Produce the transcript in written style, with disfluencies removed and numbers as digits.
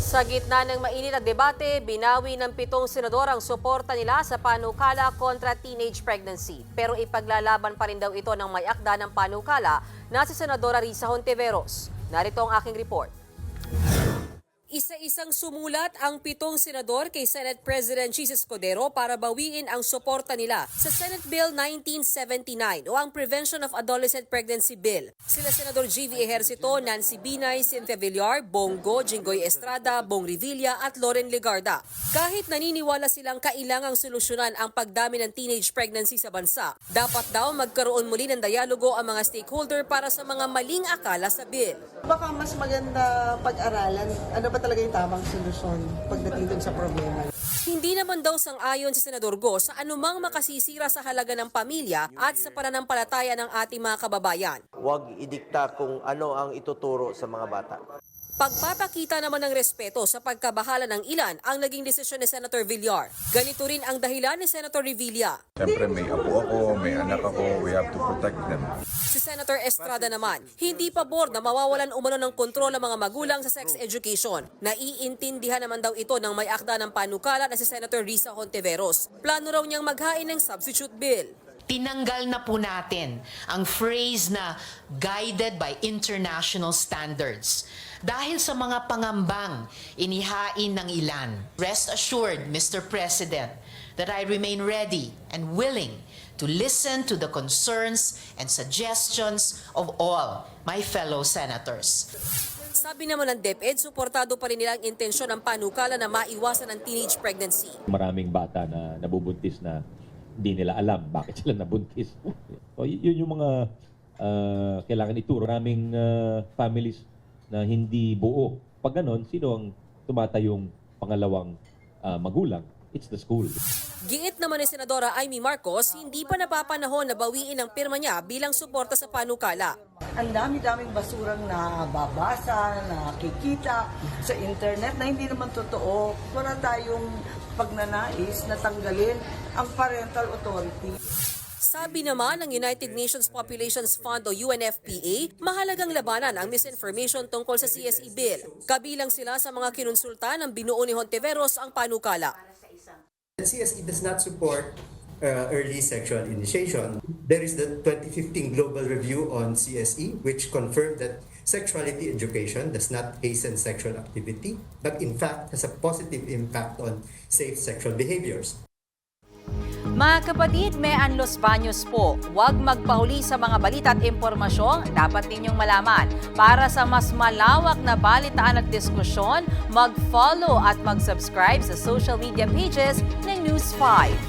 Sa gitna ng mainit na debate, binawi ng 7 senador ang suporta nila sa panukala kontra teenage pregnancy. Pero ipaglalaban pa rin daw ito ng may akda ng panukala na si Senadora Risa Hontiveros. Narito ang aking report. Isa-isang sumulat ang 7 senador kay Senate President Chis Escudero para bawiin ang suporta nila sa Senate Bill 1979 o ang Prevention of Adolescent Pregnancy Bill. Sila Senador G.V. Ejercito, Nancy Binay, Cynthia Villar, Bongo, Jinggoy Estrada, Bong Revilla at Loren Legarda. Kahit naniniwala silang kailangang solusyonan ang pagdami ng teenage pregnancy sa bansa, dapat daw magkaroon muli ng dialogo ang mga stakeholder para sa mga maling akala sa bill. Baka mas maganda pag-aralan, ano ba talaga yung tamang solusyon pagdating dun sa problema. Hindi naman daw sang-ayon si Senador Go sa anumang makasisira sa halaga ng pamilya at sa pananampalataya ng ating mga kababayan. Huwag idikta kung ano ang ituturo sa mga bata. Pagpapakita naman ng respeto sa pagkabahala ng ilan ang naging desisyon ni Senator Villar. Ganito rin ang dahilan ni Senator Revilla. Siyempre may apo ako, may anak ako, we have to protect them. Si Senator Estrada naman, hindi pabor na mawawalan umano ng kontrol ang mga magulang sa sex education. Naiintindihan naman daw ito ng may akda ng panukala na si Senator Risa Hontiveros. Plano raw niyang maghain ng substitute bill. Tinanggal na po natin ang phrase na guided by international standards dahil sa mga pangambang inihain ng ilan. Rest assured, Mr. President, that I remain ready and willing to listen to the concerns and suggestions of all my fellow senators. Sabi naman ng DepEd, suportado pa rin nila ang intensyon ng panukala na maiwasan ang teenage pregnancy. Maraming bata na nabubuntis na hindi nila alam bakit sila nabuntis. So, yun yung mga kailangan ituro. Maraming families na hindi buo. Pag ganon, sino ang tumatayong pangalawang magulang? It's the school. Giit naman ni Senadora Amy Marcos, hindi pa napapanahon na bawiin ang pirma niya bilang suporta sa panukala. Ang dami-daming basurang nababasa, nakikita sa internet na hindi naman totoo. Wala tayong pagnanais na tanggalin ang parental authority. Sabi naman ng United Nations Populations Fund o UNFPA, mahalagang labanan ang misinformation tungkol sa CSE Bill. Kabilang sila sa mga kinonsulta ng binuo ni Hontiveros ang panukala. The CSE does not support early sexual initiation. There is the 2015 Global Review on CSE, which confirmed that sexuality education does not hasten sexual activity, but in fact has a positive impact on safe sexual behaviors. Mga kapatid, may Los Baños po. Huwag magpahuli sa mga balita at impormasyong dapat ninyong malaman. Para sa mas malawak na balitaan at diskusyon, mag-follow at mag-subscribe sa social media pages ng News 5.